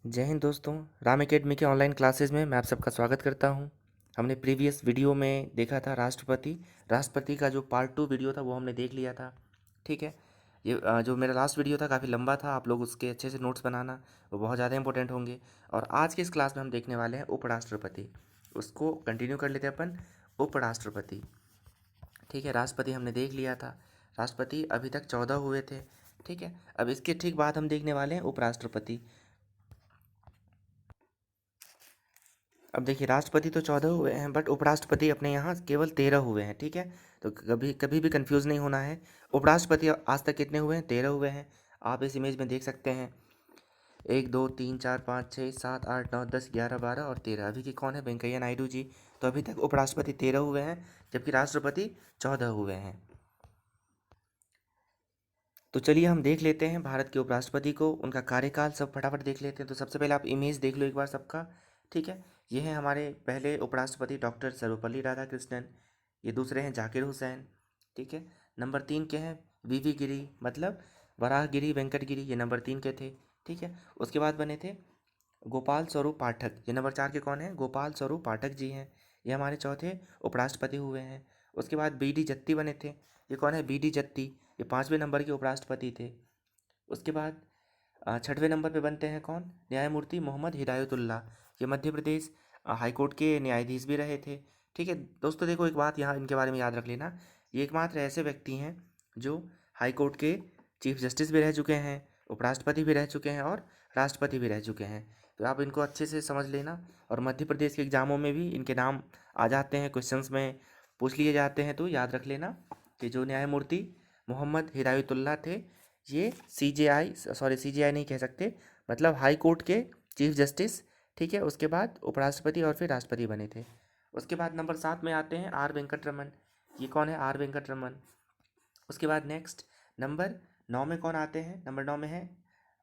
जय हिंद दोस्तों। राम एकेडमी के ऑनलाइन क्लासेस में मैं आप सबका स्वागत करता हूं। हमने प्रीवियस वीडियो में देखा था राष्ट्रपति का जो पार्ट 2 वीडियो था वो हमने देख लिया था। ठीक है, ये जो मेरा लास्ट वीडियो था काफ़ी लंबा था, आप लोग उसके अच्छे से नोट्स बनाना, वो बहुत ज़्यादा इंपॉर्टेंट होंगे। और आज के इस क्लास में हम देखने वाले हैं उपराष्ट्रपति, उसको कंटिन्यू कर लेते हैं अपन। उपराष्ट्रपति, ठीक है, राष्ट्रपति हमने देख लिया था। राष्ट्रपति अभी तक 14 हुए थे। ठीक है, अब इसके ठीक बाद हम देखने वाले हैं उपराष्ट्रपति। अब देखिए, राष्ट्रपति तो 14 हुए हैं बट उपराष्ट्रपति अपने यहाँ केवल 13 हुए हैं। ठीक है, तो कभी कभी भी कंफ्यूज नहीं होना है। उपराष्ट्रपति आज तक कितने हुए हैं? 13 हुए हैं। आप इस इमेज में देख सकते हैं, 1 2 3 4 5 6 7 8 9 10 11 12 और 13। अभी की कौन है? वेंकैया नायडू जी। तो अभी तक उपराष्ट्रपति 13 हुए हैं जबकि राष्ट्रपति 14 हुए हैं। तो चलिए हम देख लेते हैं भारत के उपराष्ट्रपति को, उनका कार्यकाल सब फटाफट देख लेते हैं। तो सबसे पहले आप इमेज देख लो एक बार सबका। ठीक है, ये है हमारे पहले उपराष्ट्रपति डॉक्टर सर्वपल्ली राधाकृष्णन। ये दूसरे हैं जाकिर हुसैन। ठीक है, नंबर 3 के हैं वीवी गिरी, मतलब वराहगिरी वेंकट गिरी, ये नंबर 3 के थे। ठीक है, उसके बाद बने थे गोपाल स्वरूप पाठक। ये नंबर 4 के कौन है? गोपाल स्वरूप पाठक जी हैं। ये हमारे चौथे उपराष्ट्रपति हुए हैं। उसके बाद बीडी जत्ती बने थे। ये कौन है? बीडी जत्ती, ये 5वें नंबर के उपराष्ट्रपति थे। उसके बाद 6वें नंबर पे बनते हैं कौन? न्यायमूर्ति मोहम्मद हिदायतुल्लाह। ये मध्य प्रदेश हाईकोर्ट के न्यायाधीश भी रहे थे। ठीक है दोस्तों, देखो एक बात यहाँ इनके बारे में याद रख लेना, ये एकमात्र ऐसे व्यक्ति हैं जो हाईकोर्ट के चीफ जस्टिस भी रह चुके हैं, उपराष्ट्रपति भी रह चुके हैं और राष्ट्रपति भी रह चुके हैं। तो आप इनको अच्छे से समझ लेना। और मध्य प्रदेश के एग्जामों में भी इनके नाम आ जाते हैं, क्वेश्चंस में पूछ लिए जाते हैं, तो याद रख लेना कि जो न्यायमूर्ति मोहम्मद हिदायतुल्लाह थे, ये सीजेआई नहीं कह सकते, मतलब हाई कोर्ट के चीफ जस्टिस। ठीक है, उसके बाद उपराष्ट्रपति और फिर राष्ट्रपति बने थे। उसके बाद नंबर 7 में आते हैं आर वेंकट रमन। ये कौन है? आर वेंकट रमन। उसके बाद नेक्स्ट नंबर 9 में कौन आते हैं? नंबर 9 में है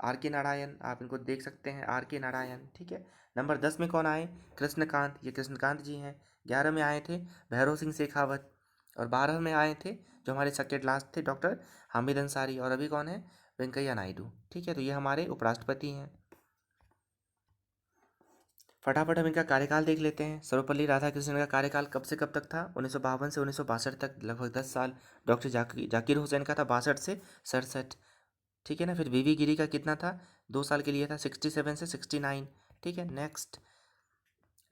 आर के नारायण, आप इनको देख सकते हैं, आर के नारायण। ठीक है, नंबर 10 में कौन आए? कृष्णकांत, ये कृष्णकांत जी हैं। 11 में आए थे भैरव सिंह शेखावत और 12 में आए थे जो हमारे सेकेंड लास्ट थे डॉक्टर हामिद अंसारी। और अभी कौन है? वेंकैया नायडू। ठीक है, तो ये हमारे उपराष्ट्रपति हैं। फटाफट हम इनका कार्यकाल देख लेते हैं। सर्वपल्ली राधाकृष्णन का कार्यकाल कब से कब तक था? 1952 से 1962 तक, लगभग 10 साल। डॉक्टर जाकिर हुसैन का था 62 से 67। ठीक है ना, फिर वीवी गिरी का कितना था? 2 साल के लिए था, 67 से 69। ठीक है,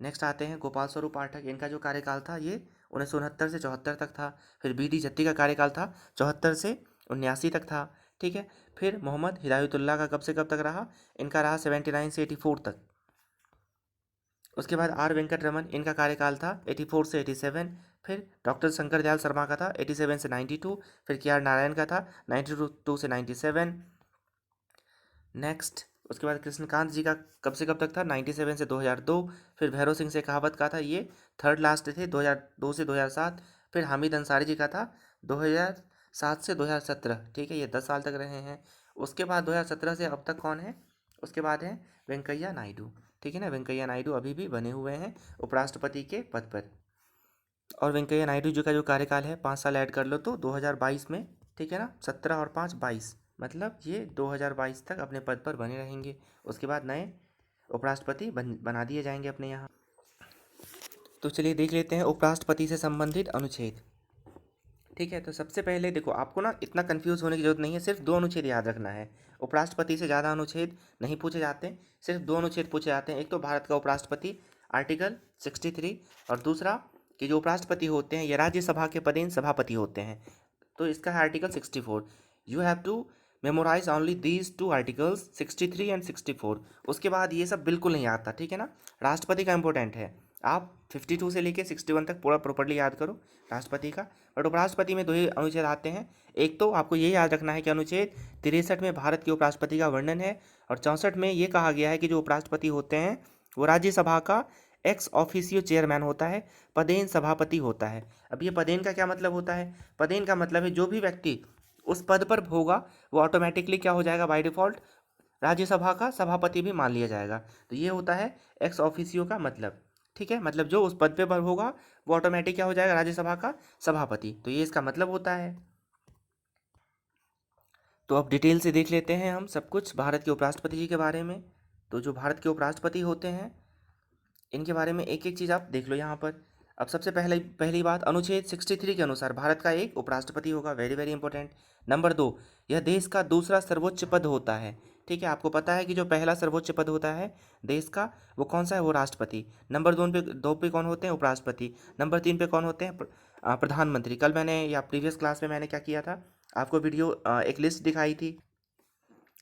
नेक्स्ट आते हैं गोपाल स्वरूप पाठक। इनका जो कार्यकाल था ये 1969 से 74 तक था। फिर बीडी जत्ती का कार्यकाल था 74 से 79 तक था। ठीक है, फिर मोहम्मद हिदायतुल्लाह का कब से कब तक रहा? इनका रहा 79 से 84 तक। उसके बाद आर वेंकट रमन, इनका कार्यकाल था 84 से 87। फिर डॉक्टर शंकर दयाल शर्मा का था 87 से 92। फिर के आर नारायण का था 92 से 97। नेक्स्ट उसके बाद कृष्णकांत जी का कब से कब तक था? 97 से 2002। फिर भैरव सिंह शेखावत का था, ये थर्ड लास्ट थे, 2002 से 2007। फिर हामिद अंसारी जी का था 2007 से 2017। ठीक है, ये 10 साल तक रहे हैं। उसके बाद 2017 से अब तक कौन है? उसके बाद है वेंकैया नायडू। ठीक है ना, वेंकैया नायडू अभी भी बने हुए हैं उपराष्ट्रपति के पद पर। और वेंकैया नायडू जी का जो कार्यकाल है 5 साल ऐड कर लो तो 2022 में, ठीक है ना, 17 और 5 22, मतलब ये 2022 तक अपने पद पर बने रहेंगे। उसके बाद नए उपराष्ट्रपति बना दिए जाएंगे अपने यहाँ। तो चलिए देख लेते हैं उपराष्ट्रपति से संबंधित अनुच्छेद। ठीक है, तो सबसे पहले देखो, आपको ना इतना कंफ्यूज होने की जरूरत नहीं है, सिर्फ 2 अनुच्छेद याद रखना है। उपराष्ट्रपति से ज़्यादा अनुच्छेद नहीं पूछे जाते, सिर्फ 2 अनुच्छेद पूछे जाते हैं। एक तो भारत का उपराष्ट्रपति आर्टिकल 63, और दूसरा कि जो उपराष्ट्रपति होते हैं ये राज्यसभा के पदेन सभापति होते हैं, तो इसका है article 64। You have to memorize only these 2 articles 63 and 64। उसके बाद ये सब बिल्कुल नहीं आता। ठीक है ना, राष्ट्रपति का इंपॉर्टेंट है, आप 52 से लेके 61 तक पूरा प्रॉपर्ली याद करो राष्ट्रपति का। बट उपराष्ट्रपति में 2 ही अनुच्छेद आते हैं। एक तो आपको ये याद रखना है कि अनुच्छेद 63 में भारत के उपराष्ट्रपति का वर्णन है, और 64 में ये कहा गया है कि जो उपराष्ट्रपति होते हैं वो राज्यसभा का एक्स ऑफिसियो चेयरमैन होता है, पदेन सभापति होता है। अब ये पदेन का क्या मतलब होता है? पदेन का मतलब है जो भी व्यक्ति उस पद पर होगा वो ऑटोमेटिकली क्या हो जाएगा? बाय डिफॉल्ट राज्यसभा का सभापति भी मान लिया जाएगा। तो ये होता है एक्स ऑफिसियो का मतलब। ठीक है, मतलब जो उस पद पे होगा वो ऑटोमेटिक क्या हो जाएगा? राज्यसभा का सभापति। तो ये इसका मतलब होता है। तो अब डिटेल से देख लेते हैं हम सब कुछ भारत के उपराष्ट्रपति जी के बारे में। तो जो भारत के उपराष्ट्रपति होते हैं इनके बारे में एक एक चीज़ आप देख लो यहाँ पर। अब सबसे पहली बात, अनुच्छेद 63 के अनुसार भारत का एक उपराष्ट्रपति होगा, वेरी वेरी इंपॉर्टेंट। नंबर 2, यह देश का दूसरा सर्वोच्च पद होता है। ठीक है, आपको पता है कि जो पहला सर्वोच्च पद होता है देश का वो कौन सा है, वो राष्ट्रपति। नंबर 2 पे कौन होते हैं, उपराष्ट्रपति। नंबर 3 पे कौन होते हैं, प्रधानमंत्री। कल मैंने या प्रीवियस क्लास में मैंने क्या किया था, आपको वीडियो एक लिस्ट दिखाई थी।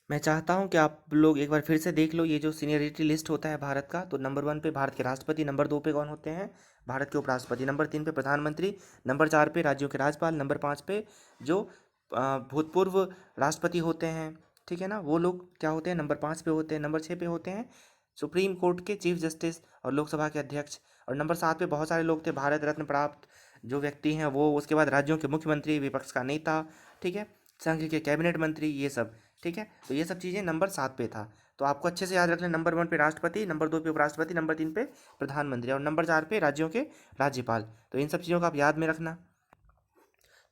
मैं चाहता हूं कि आप लोग एक बार फिर से देख लो ये जो सीनियरिटी लिस्ट होता है भारत का। तो नंबर 1 पे भारत के राष्ट्रपति, नंबर 2 पे कौन होते हैं, भारत के उपराष्ट्रपति, नंबर 3 पे प्रधानमंत्री, नंबर 4 पे राज्यों के राज्यपाल, नंबर 5 पे जो भूतपूर्व राष्ट्रपति होते हैं, ठीक है ना, वो लोग क्या होते हैं, नंबर 5 पे होते हैं। नंबर 6 पे होते हैं सुप्रीम कोर्ट के चीफ जस्टिस और लोकसभा के अध्यक्ष। और नंबर 7 पे बहुत सारे लोग थे भारत रत्न प्राप्त जो व्यक्ति हैं वो। उसके बाद राज्यों के मुख्यमंत्री, विपक्ष का नेता, ठीक है, संघ के कैबिनेट मंत्री, ये सब। ठीक है, तो ये सब चीज़ें नंबर 7 पे था। तो आपको अच्छे से याद रख लें, नंबर 1 पे राष्ट्रपति, नंबर 2 पे उपराष्ट्रपति, नंबर 3 पे प्रधानमंत्री और नंबर 4 पे राज्यों के राज्यपाल। तो इन सब चीज़ों का आप याद में रखना।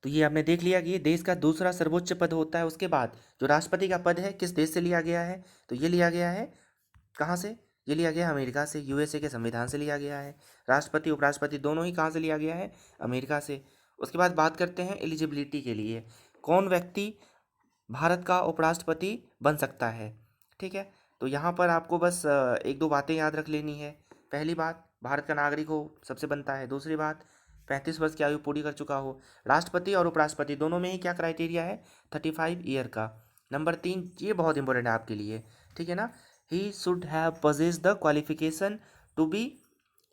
तो ये आपने देख लिया कि ये देश का दूसरा सर्वोच्च पद होता है। उसके बाद जो राष्ट्रपति का पद है किस देश से लिया गया है, तो ये लिया गया है कहाँ से, ये लिया गया है अमेरिका से, यूएसए के संविधान से लिया गया है। राष्ट्रपति उपराष्ट्रपति दोनों ही कहाँ से लिया गया है, अमेरिका से। उसके बाद बात करते हैं एलिजिबिलिटी के लिए, कौन व्यक्ति भारत का उपराष्ट्रपति बन सकता है। ठीक है, तो यहाँ पर आपको बस एक दो बातें याद रख लेनी है। पहली बात, भारत का नागरिक हो, सबसे बनता है। दूसरी बात, 35 वर्ष की आयु पूरी कर चुका हो। राष्ट्रपति और उपराष्ट्रपति दोनों में ही क्या क्राइटेरिया है, 35 ईयर का। नंबर 3, ये बहुत इंपॉर्टेंट है आपके लिए, ठीक है ना, he should have possessed the qualification to be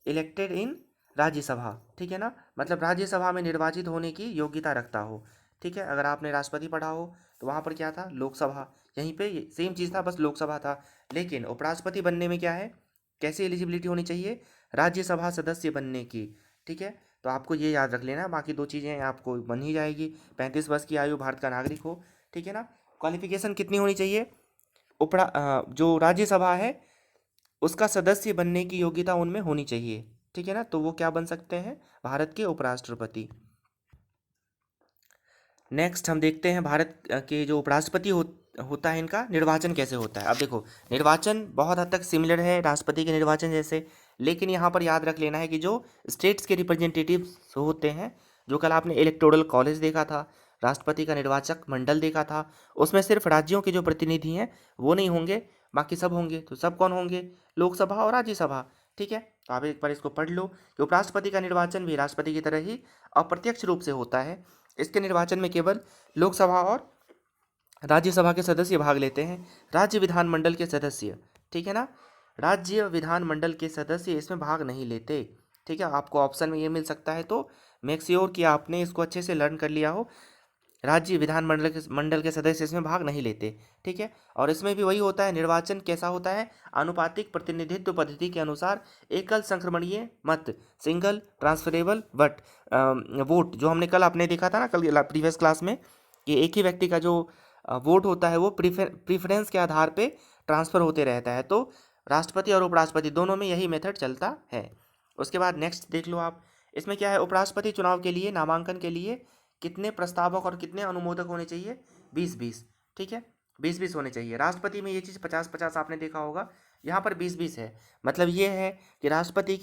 elected in Rajya Sabha. ठीक है ना, मतलब राज्यसभा में निर्वाचित होने की योग्यता रखता हो। ठीक है, अगर आपने राष्ट्रपति पढ़ा हो तो वहाँ पर क्या था, लोकसभा। यहीं पे सेम चीज़ था, बस लोकसभा था। लेकिन उपराष्ट्रपति बनने में क्या है, कैसी एलिजिबिलिटी होनी चाहिए, राज्यसभा सदस्य बनने की। ठीक है, तो आपको ये याद रख लेना, बाकी दो चीज़ें आपको बन ही जाएगी। 35 वर्ष की आयु, भारत का नागरिक हो, ठीक है ना। क्वालिफिकेशन कितनी होनी चाहिए, जो राज्यसभा है उसका सदस्य बनने की योग्यता उनमें होनी चाहिए। ठीक है ना, तो वो क्या बन सकते हैं, भारत के उपराष्ट्रपति। नेक्स्ट हम देखते हैं भारत के जो उपराष्ट्रपति होता है इनका निर्वाचन कैसे होता है। अब देखो, निर्वाचन बहुत हद तक सिमिलर है राष्ट्रपति के निर्वाचन जैसे, लेकिन यहाँ पर याद रख लेना है कि जो स्टेट्स के रिप्रेजेंटेटिव्स होते हैं, जो कल आपने इलेक्टोरल कॉलेज देखा था, राष्ट्रपति का निर्वाचक मंडल देखा था, उसमें सिर्फ राज्यों के जो प्रतिनिधि हैं वो नहीं होंगे, बाकी सब होंगे। तो सब कौन होंगे, लोकसभा और राज्यसभा। ठीक है, तो आप एक बार इसको पढ़ लो कि उपराष्ट्रपति का निर्वाचन भी राष्ट्रपति की तरह ही अप्रत्यक्ष रूप से होता है। इसके निर्वाचन में केवल लोकसभा और राज्यसभा के सदस्य भाग लेते हैं, राज्य विधानमंडल के सदस्य, ठीक है ना, राज्य विधानमंडल के सदस्य इसमें भाग नहीं लेते। ठीक है, आपको ऑप्शन में ये मिल सकता है, तो मेक श्योर कि आपने इसको अच्छे से लर्न कर लिया हो। राज्य विधानमंडल के सदस्य इसमें भाग नहीं लेते। ठीक है, और इसमें भी वही होता है, निर्वाचन कैसा होता है, आनुपातिक प्रतिनिधित्व पद्धति के अनुसार एकल संक्रमणीय मत, सिंगल ट्रांसफरेबल वोट, जो हमने कल आपने देखा था ना, कल प्रीवियस क्लास में, कि एक ही व्यक्ति का जो वोट होता है वो प्रीफरेंस के आधार पे ट्रांसफ़र होते रहता है। तो राष्ट्रपति और उपराष्ट्रपति दोनों में यही मेथड चलता है। उसके बाद नेक्स्ट देख लो आप, इसमें क्या है, उपराष्ट्रपति चुनाव के लिए नामांकन के लिए कितने प्रस्तावक और कितने अनुमोदक होने चाहिए, 20-20। ठीक है, 20-20 होने चाहिए। राष्ट्रपति में ये चीज़ 50-50 आपने देखा होगा, यहाँ पर 20-20 है। मतलब ये है कि राष्ट्रपति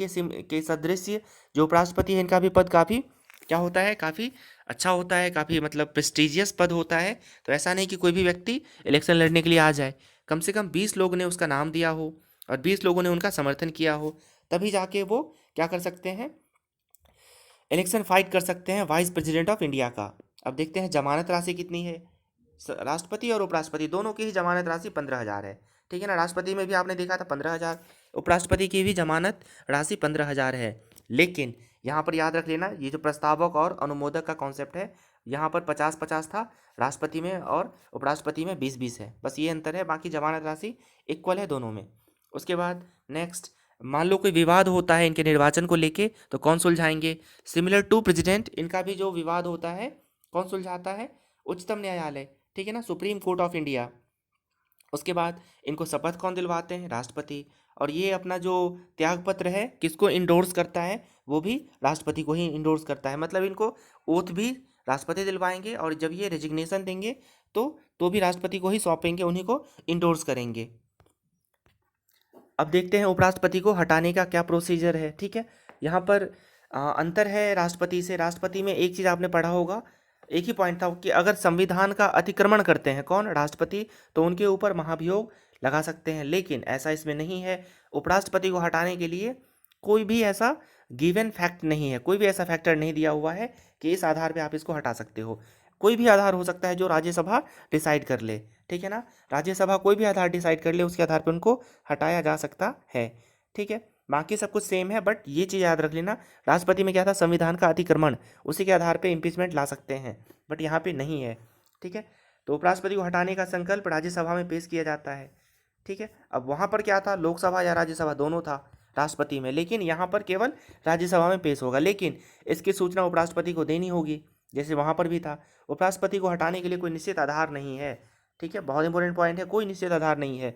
के सदृश्य जो उपराष्ट्रपति है इनका भी पद काफ़ी क्या होता है, काफ़ी अच्छा होता है, काफ़ी मतलब प्रेस्टिजियस पद होता है। तो ऐसा नहीं कि कोई भी व्यक्ति इलेक्शन लड़ने के लिए आ जाए, कम से कम 20 लोगों ने उसका नाम दिया हो और 20 लोगों ने उनका समर्थन किया हो, तभी जाके वो क्या कर सकते हैं, इलेक्शन फाइट कर सकते हैं वाइस प्रेसिडेंट ऑफ इंडिया का। अब देखते हैं जमानत राशि कितनी है, राष्ट्रपति और उपराष्ट्रपति दोनों की ही जमानत राशि 15,000 है। ठीक है ना, राष्ट्रपति में भी आपने देखा था 15,000, उपराष्ट्रपति की भी जमानत राशि 15,000 है। लेकिन यहाँ पर याद रख लेना, ये जो प्रस्तावक और अनुमोदक का कॉन्सेप्ट है, यहाँ पर 50-50 था राष्ट्रपति में और उपराष्ट्रपति में 20-20 है, बस ये अंतर है, बाकी जमानत राशि इक्वल है दोनों में। उसके बाद नेक्स्ट, मान लो कोई विवाद होता है इनके निर्वाचन को लेके, तो कौन सुलझाएंगे, सिमिलर टू प्रेसिडेंट, इनका भी जो विवाद होता है कौन सुलझाता है, उच्चतम न्यायालय। ठीक है ना, सुप्रीम कोर्ट ऑफ इंडिया। उसके बाद इनको शपथ कौन दिलवाते हैं, राष्ट्रपति। और ये अपना जो त्यागपत्र है किसको इंडोर्स करता है, वो भी राष्ट्रपति को ही इंडोर्स करता है। मतलब इनको ओथ भी राष्ट्रपति दिलवाएंगे और जब ये रेजिग्नेशन देंगे तो भी राष्ट्रपति को ही सौंपेंगे, उन्हीं को इंडोर्स करेंगे। अब देखते हैं उपराष्ट्रपति को हटाने का क्या प्रोसीजर है। ठीक है, यहाँ पर अंतर है राष्ट्रपति से। राष्ट्रपति में एक चीज़ आपने पढ़ा होगा, एक ही पॉइंट था कि अगर संविधान का अतिक्रमण करते हैं कौन, राष्ट्रपति, तो उनके ऊपर महाभियोग लगा सकते हैं। लेकिन ऐसा इसमें नहीं है। उपराष्ट्रपति को हटाने के लिए कोई भी ऐसा गिवन फैक्ट नहीं है, कोई भी ऐसा फैक्टर नहीं दिया हुआ है कि इस आधार पे आप इसको हटा सकते हो। कोई भी आधार हो सकता है जो राज्यसभा डिसाइड कर ले। ठीक है ना, राज्यसभा कोई भी आधार डिसाइड कर ले, उसके आधार पर उनको हटाया जा सकता है। ठीक है, बाकी सब कुछ सेम है, बट ये चीज़ याद रख लेना, राष्ट्रपति में क्या था, संविधान का अतिक्रमण, उसी के आधार पे इम्पीचमेंट ला सकते हैं, बट यहाँ पे नहीं है। ठीक है, तो उपराष्ट्रपति को हटाने का संकल्प राज्यसभा में पेश किया जाता है। ठीक है, अब वहाँ पर क्या था, लोकसभा या राज्यसभा दोनों था राष्ट्रपति में, लेकिन यहाँ पर केवल राज्यसभा में पेश होगा। लेकिन इसकी सूचना उपराष्ट्रपति को देनी होगी, जैसे वहाँ पर भी था। उपराष्ट्रपति को हटाने के लिए कोई निश्चित आधार नहीं है। ठीक है, बहुत इंपॉर्टेंट पॉइंट है, कोई निश्चित आधार नहीं है।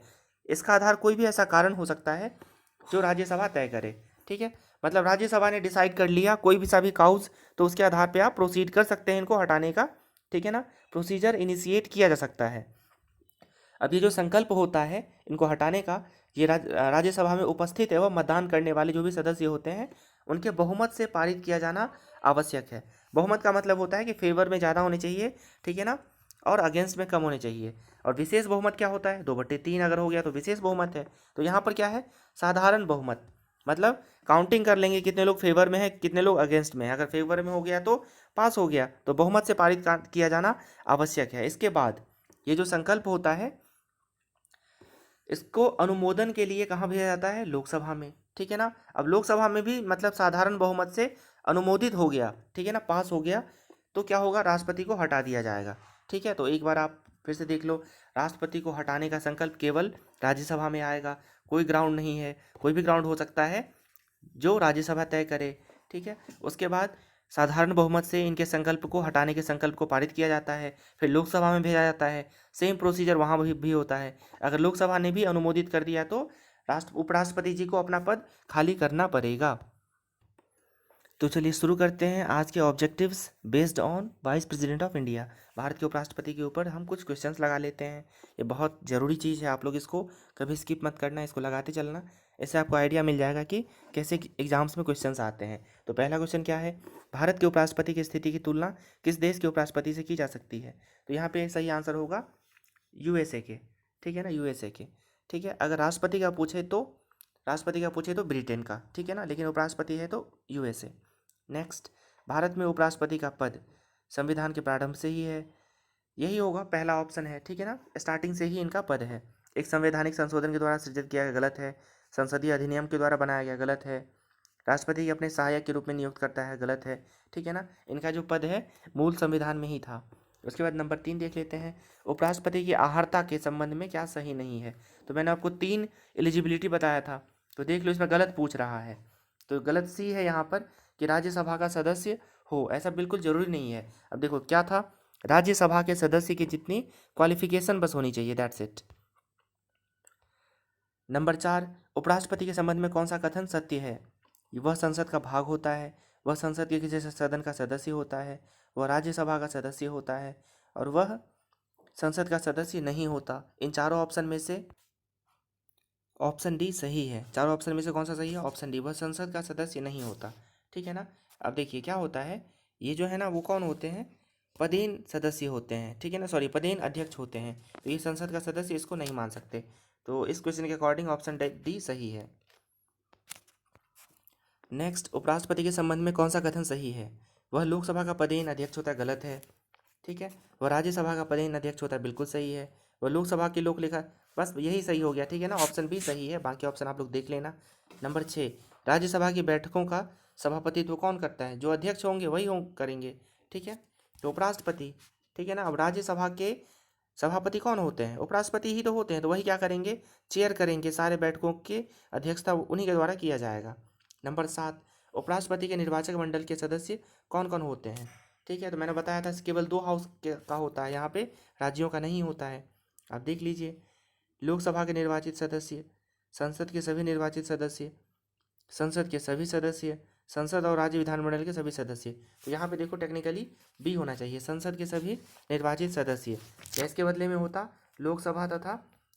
इसका आधार कोई भी ऐसा कारण हो सकता है जो राज्यसभा तय करे। ठीक है, मतलब राज्यसभा ने डिसाइड कर लिया कोई भी सा भी काउज, तो उसके आधार पे आप प्रोसीड कर सकते हैं इनको हटाने का। ठीक है ना, प्रोसीजर इनिशिएट किया जा सकता है। अब ये जो संकल्प होता है इनको हटाने का, ये राज्यसभा में उपस्थित एवं मतदान करने वाले जो भी सदस्य होते हैं उनके बहुमत से पारित किया जाना आवश्यक है। बहुमत का मतलब होता है कि फेवर में ज़्यादा होने चाहिए, ठीक है ना, और अगेंस्ट में कम होने चाहिए। और विशेष बहुमत क्या होता है, 2/3 अगर हो गया तो विशेष बहुमत है। तो यहाँ पर क्या है, साधारण बहुमत, मतलब काउंटिंग कर लेंगे कितने लोग फेवर में है कितने लोग अगेंस्ट में है। अगर फेवर में हो गया तो पास हो गया, तो बहुमत से पारित किया जाना आवश्यक है। इसके बाद ये जो संकल्प होता है इसको अनुमोदन के लिए कहाँ भेजा जाता है, लोकसभा में। ठीक है ना, अब लोकसभा में भी मतलब साधारण बहुमत से अनुमोदित हो गया, ठीक है ना, पास हो गया, तो क्या होगा, राष्ट्रपति को हटा दिया जाएगा। ठीक है, तो एक बार आप फिर से देख लो, राष्ट्रपति को हटाने का संकल्प केवल राज्यसभा में आएगा, कोई ग्राउंड नहीं है, कोई भी ग्राउंड हो सकता है जो राज्यसभा तय करे। ठीक है, उसके बाद साधारण बहुमत से इनके संकल्प को, हटाने के संकल्प को पारित किया जाता है, फिर लोकसभा में भेजा जाता है। सेम प्रोसीजर वहाँ भी होता है। अगर लोकसभा ने भी अनुमोदित कर दिया तो उपराष्ट्रपति जी को अपना पद खाली करना पड़ेगा। तो चलिए शुरू करते हैं आज के objectives based on vice president of India. Bharat के उपराष्ट्रपति के ऊपर हम कुछ क्वेश्चंस लगा लेते हैं। ये बहुत ज़रूरी चीज़ है, आप लोग इसको कभी स्किप मत करना, इसको लगाते चलना। इससे आपको आइडिया मिल जाएगा कि कैसे एग्जाम्स में क्वेश्चंस आते हैं। तो पहला क्वेश्चन क्या है, भारत के उपराष्ट्रपति की स्थिति की तुलना किस देश के उपराष्ट्रपति से की जा सकती है। तो यहाँ पे सही आंसर होगा यूएसए के। ठीक है ना, यूएसए के। ठीक है, अगर राष्ट्रपति का पूछे तो ब्रिटेन का। ठीक है ना, लेकिन उपराष्ट्रपति है तो यूएसए। नेक्स्ट, भारत में उपराष्ट्रपति का पद संविधान के प्रारंभ से ही है, यही होगा, पहला ऑप्शन है। ठीक है ना, स्टार्टिंग से ही इनका पद है। एक संवैधानिक संशोधन के द्वारा सृजित किया गया, गलत है। संसदीय अधिनियम के द्वारा बनाया गया, गलत है। राष्ट्रपति के अपने सहायक के रूप में नियुक्त करता है, गलत है। ठीक है ना, इनका जो पद है मूल संविधान में ही था। उसके बाद नंबर 3 देख लेते हैं, उपराष्ट्रपति की आहारता के संबंध में क्या सही नहीं है। तो मैंने आपको 3 एलिजिबिलिटी बताया था, तो देख लो इसमें गलत पूछ रहा है। तो गलत सी है यहाँ पर कि राज्यसभा का सदस्य हो, ऐसा बिल्कुल जरूरी नहीं है। अब देखो क्या था, राज्यसभा के सदस्य की जितनी क्वालिफिकेशन बस होनी चाहिए, दैट्स इट। नंबर 4, उपराष्ट्रपति के संबंध में कौन सा कथन सत्य है। वह संसद का भाग होता है, वह संसद के किसी सदन का सदस्य होता है, वह राज्यसभा का सदस्य होता है, और वह संसद का सदस्य नहीं होता। इन चारों ऑप्शन में से ऑप्शन डी सही है। चारों ऑप्शन में से कौन सा सही है, ऑप्शन डी, वह संसद का सदस्य नहीं होता। ठीक है ना, अब देखिए क्या होता है, ये जो है ना वो कौन होते हैं, पदेन सदस्य होते हैं। ठीक है ना, सॉरी, पदेन अध्यक्ष होते हैं, तो ये संसद का सदस्य इसको नहीं मान सकते। तो इस क्वेश्चन के अकॉर्डिंग ऑप्शन डी सही है। नेक्स्ट, उपराष्ट्रपति के संबंध में कौन सा कथन सही है। वह लोकसभा का पदेन अध्यक्ष होता है, गलत है। ठीक है, वह राज्यसभा का पदेन अध्यक्ष होता है, बिल्कुल सही है। वह लोकसभा की लोक लेखा, बस यही सही हो गया। ठीक है ना, ऑप्शन बी सही है, बाकी ऑप्शन आप लोग देख लेना। नंबर 6, राज्यसभा की बैठकों का सभापतित्व कौन करता है, जो अध्यक्ष होंगे वही करेंगे। ठीक है, तो उपराष्ट्रपति। ठीक है ना, अब राज्यसभा के सभापति कौन होते हैं, उपराष्ट्रपति ही तो होते हैं, तो वही क्या करेंगे, चेयर करेंगे, सारे बैठकों के अध्यक्षता उन्हीं के द्वारा किया जाएगा। नंबर 7, उपराष्ट्रपति के निर्वाचक मंडल के सदस्य कौन कौन होते हैं। ठीक है, तो मैंने बताया था केवल 2 हाउस का होता है, यहाँ पे राज्यों का नहीं होता है। आप देख लीजिए, लोकसभा के निर्वाचित सदस्य, संसद के सभी निर्वाचित सदस्य, संसद के सभी सदस्य, संसद और राज्य विधानमंडल के सभी सदस्य। तो यहाँ पे देखो टेक्निकली बी होना चाहिए, संसद के सभी निर्वाचित सदस्य। या इसके बदले में होता लोकसभा तथा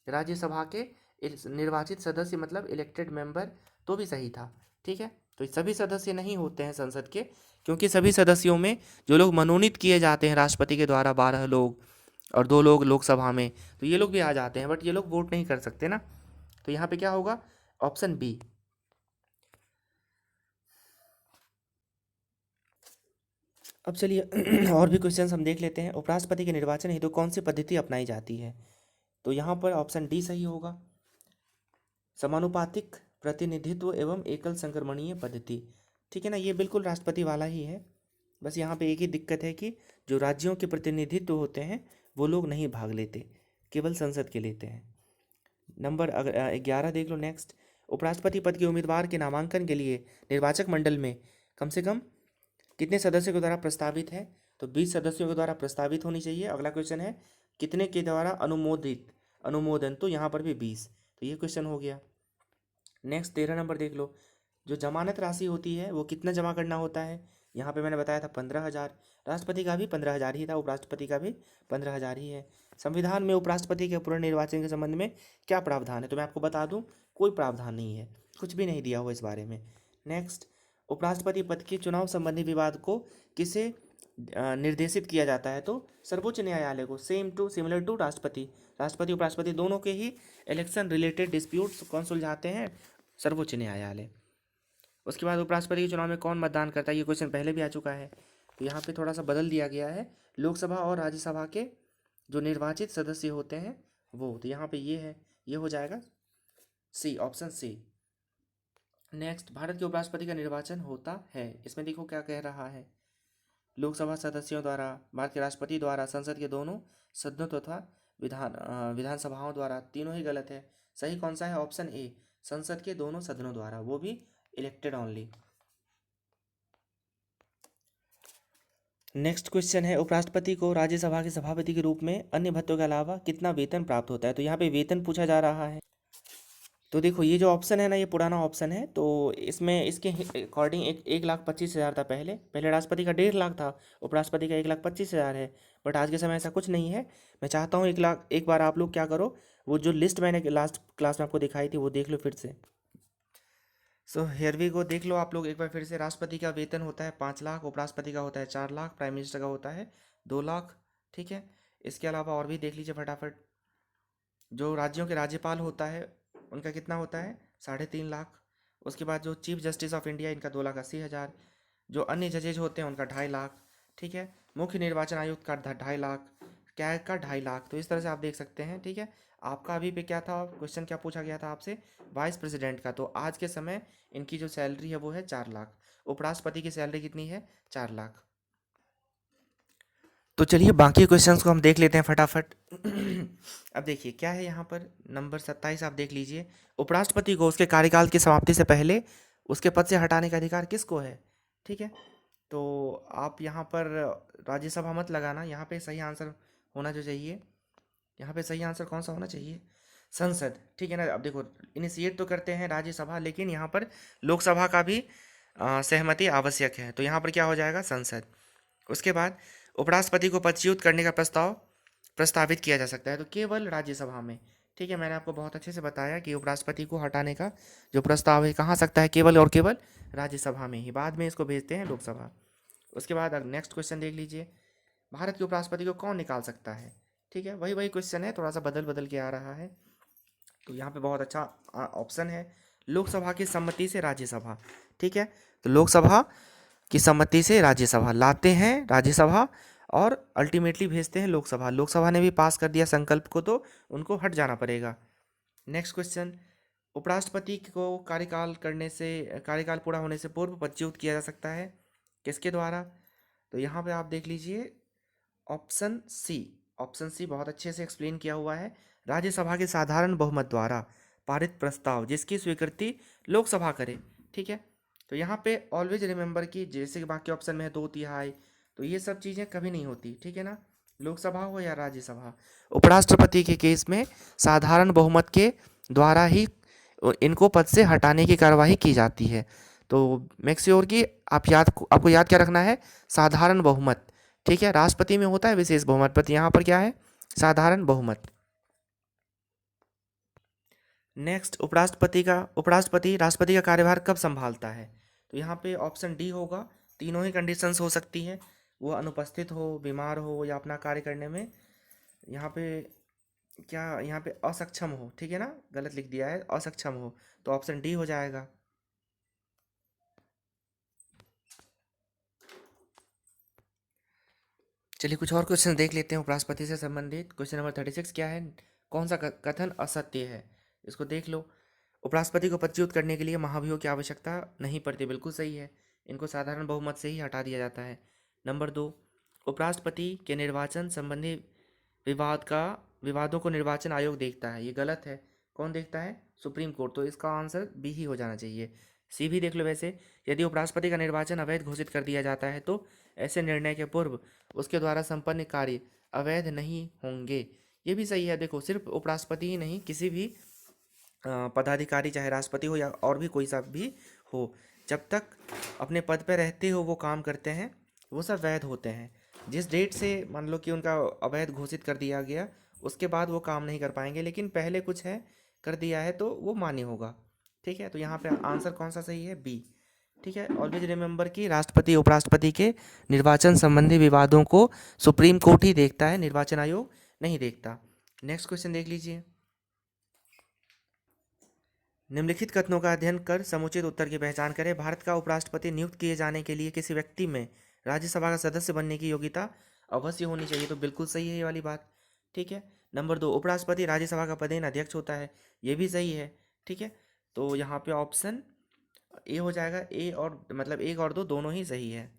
राज्यसभा के निर्वाचित सदस्य मतलब इलेक्टेड मेंबर, तो भी सही था। ठीक है, तो सभी सदस्य नहीं होते हैं संसद के, क्योंकि सभी सदस्यों में जो लोग मनोनीत किए जाते हैं राष्ट्रपति के द्वारा 12 लोग और 2 लोग लोकसभा में, तो ये लोग भी आ जाते हैं, बट ये लोग वोट नहीं कर सकते ना। तो यहाँ पे क्या होगा, ऑप्शन बी। अब चलिए और भी क्वेश्चंस हम देख लेते हैं। उपराष्ट्रपति के निर्वाचन हेतु कौन सी पद्धति अपनाई जाती है? तो यहाँ पर ऑप्शन डी सही होगा, समानुपातिक प्रतिनिधित्व एवं एकल संक्रमणीय पद्धति। ठीक है ना, ये बिल्कुल राष्ट्रपति वाला ही है। बस यहाँ पे एक ही दिक्कत है कि जो राज्यों के प्रतिनिधित्व होते हैं वो लोग नहीं भाग लेते, केवल संसद के लेते हैं। नंबर अगर 11 देख लो नेक्स्ट। उपराष्ट्रपति पद के उम्मीदवार के नामांकन के लिए निर्वाचक मंडल में कम से कम कितने सदस्यों के द्वारा प्रस्तावित है? तो 20 सदस्यों के द्वारा प्रस्तावित होनी चाहिए। अगला क्वेश्चन है कितने के द्वारा अनुमोदन, तो यहाँ पर भी 20। तो ये क्वेश्चन हो गया। नेक्स्ट 13 नंबर देख लो। जो जमानत राशि होती है वो कितना जमा करना होता है? यहाँ पे मैंने बताया था 15,000। राष्ट्रपति का भी 15,000 ही था, उपराष्ट्रपति का भी 15,000 ही है। संविधान में उपराष्ट्रपति के पुनर्निर्वाचन के संबंध में क्या प्रावधान है? तो मैं आपको बता दूं, कोई प्रावधान नहीं है, कुछ भी नहीं दिया हुआ इस बारे में। नेक्स्ट, उपराष्ट्रपति पद के चुनाव संबंधी विवाद को किसे निर्देशित किया जाता है? तो सर्वोच्च न्यायालय को। सिमिलर टू राष्ट्रपति, राष्ट्रपति उपराष्ट्रपति दोनों के ही इलेक्शन रिलेटेड डिस्प्यूट्स कौन सुलझाते हैं? सर्वोच्च न्यायालय। उसके बाद उपराष्ट्रपति के चुनाव में कौन मतदान करता है? ये क्वेश्चन पहले भी आ चुका है, तो यहाँ पे थोड़ा सा बदल दिया गया है। लोकसभा और राज्यसभा के जो निर्वाचित सदस्य होते हैं वो, तो यहाँ पे ये है, ये हो जाएगा सी, ऑप्शन सी। नेक्स्ट, भारत के उपराष्ट्रपति का निर्वाचन होता है, इसमें देखो क्या कह रहा है, लोकसभा सदस्यों द्वारा, भारत के राष्ट्रपति द्वारा, संसद के दोनों सदनों तथा विधानसभाओं द्वारा। तीनों ही गलत है। सही कौन सा है? ऑप्शन ए, संसद के दोनों सदनों द्वारा, वो भी इलेक्टेड ओनली। नेक्स्ट क्वेश्चन है, उपराष्ट्रपति को राज्यसभा के सभापति के रूप में अन्य भत्तों के अलावा कितना वेतन प्राप्त होता है? तो यहाँ पे वेतन पूछा जा रहा है। तो देखो ये जो ऑप्शन है ना, ये पुराना ऑप्शन है, तो इसमें इसके अकॉर्डिंग 1,25,000 था पहले। राष्ट्रपति का 1.5 लाख था, उपराष्ट्रपति का 1,25,000 है। बट आज के समय ऐसा कुछ नहीं है। मैं चाहता हूँ 1 लाख, एक बार आप लोग क्या करो, वो जो लिस्ट मैंने लास्ट क्लास में आपको दिखाई थी वो देख लो फिर से। सो हियर वी गो, देख लो आप लोग एक बार फिर से। राष्ट्रपति का वेतन होता है 5 लाख, उपराष्ट्रपति का होता है 4 लाख, प्राइम मिनिस्टर का होता है 2 लाख। ठीक है, इसके अलावा और भी देख लीजिए फटाफट। जो राज्यों के राज्यपाल होता है उनका कितना होता है? 3.5 लाख। उसके बाद जो चीफ जस्टिस ऑफ इंडिया, इनका 2,80,000। जो अन्य जजेज होते हैं उनका 2.5 लाख। ठीक है, मुख्य निर्वाचन आयुक्त का 2.5 लाख, कैग का 2.5 लाख। तो इस तरह से आप देख सकते हैं। ठीक है, आपका अभी पे क्या था क्वेश्चन, क्या पूछा गया था आपसे? वाइस प्रेसिडेंट का। तो आज के समय इनकी जो सैलरी है वो है 4 लाख। उपराष्ट्रपति की सैलरी कितनी है? 4 लाख। तो चलिए बाकी क्वेश्चंस को हम देख लेते हैं फटाफट। अब देखिए क्या है यहाँ पर, नंबर 27 आप देख लीजिए। उपराष्ट्रपति को उसके कार्यकाल की समाप्ति से पहले उसके पद से हटाने का अधिकार किसको है? ठीक है, तो आप यहाँ पर राज्यसभा मत लगाना, यहाँ पे सही आंसर होना जो चाहिए, यहाँ पे सही आंसर कौन सा होना चाहिए? संसद। ठीक है ना। अब देखो इनिशिएट तो करते हैं राज्यसभा, लेकिन यहाँ पर लोकसभा का भी सहमति आवश्यक है, तो यहाँ पर क्या हो जाएगा? संसद। उसके बाद उपराष्ट्रपति को पदच्युत करने का प्रस्ताव प्रस्तावित किया जा सकता है, तो केवल राज्यसभा में। ठीक है, मैंने आपको बहुत अच्छे से बताया कि उपराष्ट्रपति को हटाने का जो प्रस्ताव है कहाँ सकता है? केवल और केवल राज्यसभा में ही, बाद में इसको भेजते हैं लोकसभा। उसके बाद नेक्स्ट क्वेश्चन देख लीजिए, भारत के उपराष्ट्रपति को कौन निकाल सकता है? ठीक है, वही वही क्वेश्चन है, थोड़ा सा बदल बदल के आ रहा है। तो यहाँ पे बहुत अच्छा ऑप्शन है, लोकसभा की सम्मति से राज्यसभा। ठीक है, तो लोकसभा की सम्मति से राज्यसभा लाते हैं, राज्यसभा और अल्टीमेटली भेजते हैं लोकसभा। लोकसभा ने भी पास कर दिया संकल्प को, तो उनको हट जाना पड़ेगा। नेक्स्ट क्वेश्चन, उपराष्ट्रपति को कार्यकाल पूरा होने से पूर्व पदच्युत किया जा सकता है, किसके द्वारा? तो यहाँ पे आप देख लीजिए ऑप्शन सी। ऑप्शन सी बहुत अच्छे से एक्सप्लेन किया हुआ है, राज्यसभा के साधारण बहुमत द्वारा पारित प्रस्ताव जिसकी स्वीकृति लोकसभा करे। ठीक है, तो यहाँ पे ऑलवेज रिमेंबर कि जैसे कि बाकी ऑप्शन में है 2/3, तो ये सब चीज़ें कभी नहीं होती। ठीक है ना, लोकसभा हो या राज्यसभा, उपराष्ट्रपति के केस में साधारण बहुमत के द्वारा ही इनको पद से हटाने की कार्यवाही की जाती है। तो मेक श्योर कि आपको याद क्या रखना है? साधारण बहुमत। ठीक है, राष्ट्रपति में होता है विशेष बहुमत, पर यहाँ पर क्या है? साधारण बहुमत। नेक्स्ट, उपराष्ट्रपति राष्ट्रपति का कार्यभार कब संभालता है? तो यहाँ पे ऑप्शन डी होगा। तीनों ही कंडीशंस हो सकती हैं, वो अनुपस्थित हो, बीमार हो, या अपना कार्य करने में यहाँ पे क्या, यहाँ पे असक्षम हो, ठीक है ना, गलत लिख दिया है, असक्षम हो, तो ऑप्शन डी हो जाएगा। चलिए कुछ और क्वेश्चन देख लेते हैं उपराष्ट्रपति से संबंधित। क्वेश्चन नंबर 36 क्या है? कौन सा कथन असत्य है? इसको देख लो। उपराष्ट्रपति को पदच्युत करने के लिए महाभियोग की आवश्यकता नहीं पड़ती, बिल्कुल सही है, इनको साधारण बहुमत से ही हटा दिया जाता है। नंबर 2, उपराष्ट्रपति के निर्वाचन संबंधी विवादों को निर्वाचन आयोग देखता है, ये गलत है। कौन देखता है? सुप्रीम कोर्ट, तो इसका आंसर बी ही हो जाना चाहिए। सी भी देख लो। वैसे यदि उपराष्ट्रपति का निर्वाचन अवैध घोषित कर दिया जाता है तो ऐसे निर्णय के पूर्व उसके द्वारा संपन्न कार्य अवैध नहीं होंगे, ये भी सही है। देखो, सिर्फ उपराष्ट्रपति ही नहीं, किसी भी पदाधिकारी, चाहे राष्ट्रपति हो या और भी कोई सा भी हो, जब तक अपने पद पर रहते हो वो काम करते हैं, वो सब वैध होते हैं। जिस डेट से मान लो कि उनका अवैध घोषित कर दिया गया, उसके बाद वो काम नहीं कर पाएंगे, लेकिन पहले कुछ है कर दिया है तो वो मान्य होगा। ठीक है, तो यहाँ पे आंसर कौन सा सही है? बी। ठीक है, ऑलवेज रिमेंबर कि राष्ट्रपति उपराष्ट्रपति के निर्वाचन संबंधी विवादों को सुप्रीम कोर्ट ही देखता है, निर्वाचन आयोग नहीं देखता। नेक्स्ट क्वेश्चन देख लीजिए। निम्नलिखित कथनों का अध्ययन कर समुचित उत्तर की पहचान करें। भारत का उपराष्ट्रपति नियुक्त किए जाने के लिए किसी व्यक्ति में राज्यसभा का सदस्य बनने की योग्यता अवश्य होनी चाहिए, तो बिल्कुल सही है ये वाली बात। ठीक है। नंबर 2, उपराष्ट्रपति राज्यसभा का पदेन अध्यक्ष होता है, ये भी सही है। ठीक है, तो यहाँ पे ऑप्शन ए हो जाएगा। ए और मतलब एक और दो दोनों ही सही है।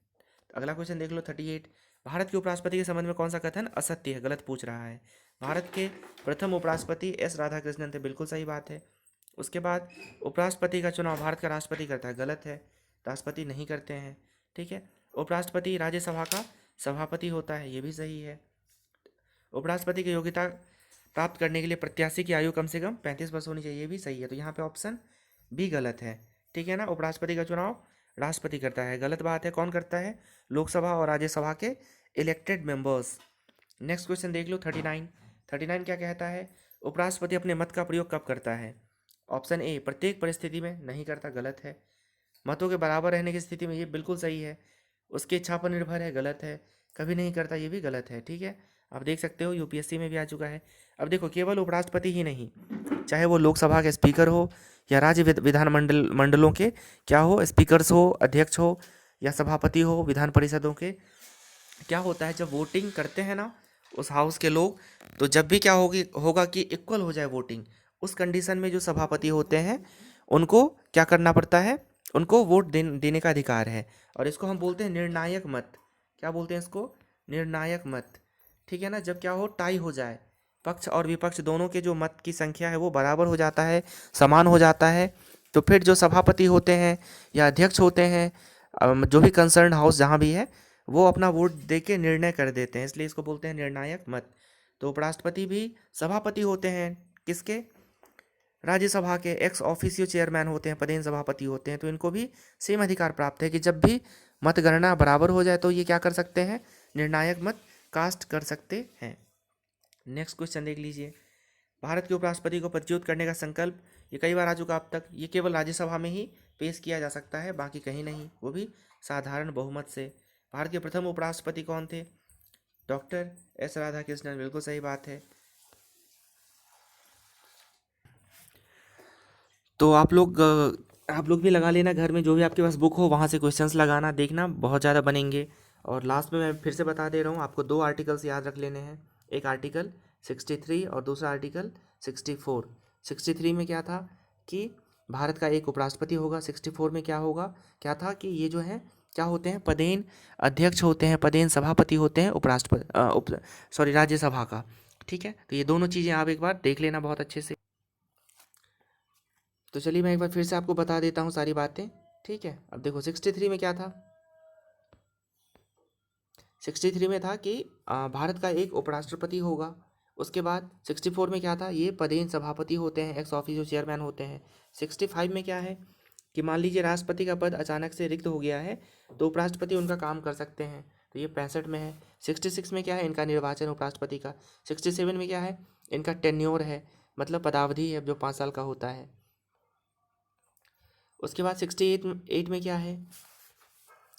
अगला क्वेश्चन देख लो 38। भारत के उपराष्ट्रपति के संबंध में कौन सा कथन असत्य है, गलत पूछ रहा है। भारत के प्रथम उपराष्ट्रपति एस राधाकृष्णन थे, बिल्कुल सही बात है। उसके बाद उपराष्ट्रपति का चुनाव भारत का राष्ट्रपति करता है, गलत है, राष्ट्रपति नहीं करते हैं। ठीक है। उपराष्ट्रपति राज्यसभा का सभापति होता है, ये भी सही है। उपराष्ट्रपति की योग्यता प्राप्त करने के लिए प्रत्याशी की आयु कम से कम 35 वर्ष होनी चाहिए, ये भी सही है। तो यहाँ पे ऑप्शन बी गलत है। ठीक है ना, उपराष्ट्रपति का चुनाव राष्ट्रपति करता है, गलत बात है। कौन करता है? लोकसभा और राज्यसभा के इलेक्टेड मेंबर्स। नेक्स्ट क्वेश्चन देख लो 39। 39 क्या कहता है? उपराष्ट्रपति अपने मत का प्रयोग कब करता है? ऑप्शन ए, प्रत्येक परिस्थिति में नहीं करता, गलत है। मतों के बराबर रहने की स्थिति में, ये बिल्कुल सही है। उसकी इच्छा पर निर्भर है, गलत है। कभी नहीं करता, ये भी गलत है। ठीक है, आप देख सकते हो यूपीएससी में भी आ चुका है। अब देखो, केवल उपराष्ट्रपति ही नहीं, चाहे वो लोकसभा के स्पीकर हो या राज्य विधानमंडल मंडलों के क्या हो, स्पीकर्स हो, अध्यक्ष हो, या सभापति हो विधान परिषदों के, क्या होता है जब वोटिंग करते हैं ना उस हाउस के लोग, तो जब भी क्या होगा कि इक्वल हो जाए वोटिंग, उस कंडीशन में जो सभापति होते हैं उनको क्या करना पड़ता है? उनको वोट देने का अधिकार है, और इसको हम बोलते हैं निर्णायक मत। क्या बोलते हैं इसको? निर्णायक मत। ठीक है ना, जब क्या हो, टाई हो जाए, पक्ष और विपक्ष दोनों के जो मत की संख्या है वो बराबर हो जाता है, समान हो जाता है, तो फिर जो सभापति होते हैं या अध्यक्ष होते हैं, जो भी कंसर्न हाउस जहाँ भी है, वो अपना वोट दे के निर्णय कर देते हैं, इसलिए इसको बोलते हैं निर्णायक मत। तो उपराष्ट्रपति भी सभापति होते हैं, किसके? राज्यसभा के। एक्स ऑफिसियो चेयरमैन होते हैं, पदेन सभापति होते हैं, तो इनको भी सेम अधिकार प्राप्त है कि जब भी मतगणना बराबर हो जाए तो ये क्या कर सकते हैं? निर्णायक मत कास्ट कर सकते हैं। नेक्स्ट क्वेश्चन देख लीजिए। भारत के उपराष्ट्रपति को पदच्युत करने का संकल्प, ये कई बार आ चुका अब तक, ये केवल राज्यसभा में ही पेश किया जा सकता है, बाकी कहीं नहीं, वो भी साधारण बहुमत से। भारत के प्रथम उपराष्ट्रपति कौन थे? डॉक्टर एस राधाकृष्णन, बिल्कुल सही बात है। तो आप लोग भी लगा लेना घर में, जो भी आपके पास बुक हो वहाँ से क्वेश्चंस लगाना, देखना बहुत ज़्यादा बनेंगे। और लास्ट में मैं फिर से बता दे रहा हूँ, आपको 2 आर्टिकल्स याद रख लेने हैं। एक आर्टिकल 63 और दूसरा आर्टिकल 64। 63 में क्या था कि भारत का एक उपराष्ट्रपति होगा। 64 में क्या होगा, क्या था कि ये जो है क्या होते हैं? पदेन अध्यक्ष होते हैं, पदेन सभापति होते हैं उपराष्ट्रपति राज्यसभा का। ठीक है, तो ये दोनों चीज़ें आप एक बार देख लेना बहुत अच्छे से। तो चलिए मैं एक बार फिर से आपको बता देता हूँ सारी बातें। ठीक है, अब देखो 63 में क्या था? 63 में था कि भारत का एक उपराष्ट्रपति होगा। उसके बाद 64 में क्या था? ये पदेन सभापति होते हैं, एक्स ऑफिशियो चेयरमैन होते हैं। 65 में क्या है कि मान लीजिए राष्ट्रपति का पद अचानक से रिक्त हो गया है, तो उपराष्ट्रपति उनका काम कर सकते हैं, तो ये 65 में है। 66 में क्या है? इनका निर्वाचन उपराष्ट्रपति का। 67 में क्या है? इनका टेन्योर है, मतलब पदावधि है जो 5 साल का होता है। उसके बाद 68 में क्या है,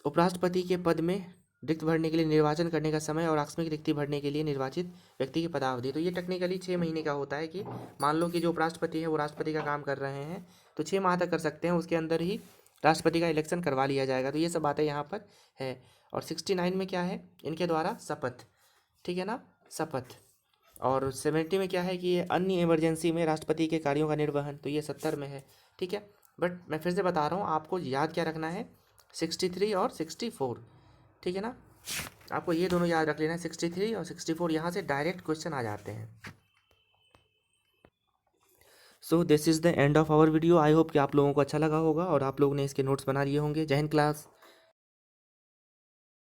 उपराष्ट्रपति के पद में रिक्त भरने के लिए निर्वाचन करने का समय और आकस्मिक रिक्ति भरने के लिए निर्वाचित व्यक्ति की पदावधि। तो ये टेक्निकली 6 महीने का होता है कि मान लो कि जो उपराष्ट्रपति है वो राष्ट्रपति का काम कर रहे हैं तो 6 माह तक कर सकते हैं, उसके अंदर ही राष्ट्रपति का इलेक्शन करवा लिया जाएगा। तो ये सब बातें यहाँ पर है। और 69 में क्या है, इनके द्वारा शपथ, ठीक है ना, शपथ। और 70 में क्या है कि ये अन्य इमरजेंसी में राष्ट्रपति के कार्यों का निर्वहन, तो ये 70 में है, ठीक है। बट मैं फिर से बता रहा हूँ, आपको याद क्या रखना है, 63 और 64, ठीक है ना। आपको ये दोनों याद रख लेना है, 63 और 64, यहाँ से डायरेक्ट क्वेश्चन आ जाते हैं। So this is the end of our video. I hope कि आप लोगों को अच्छा लगा होगा और आप लोगों ने इसके नोट्स बना लिए होंगे। जय हिंद क्लास।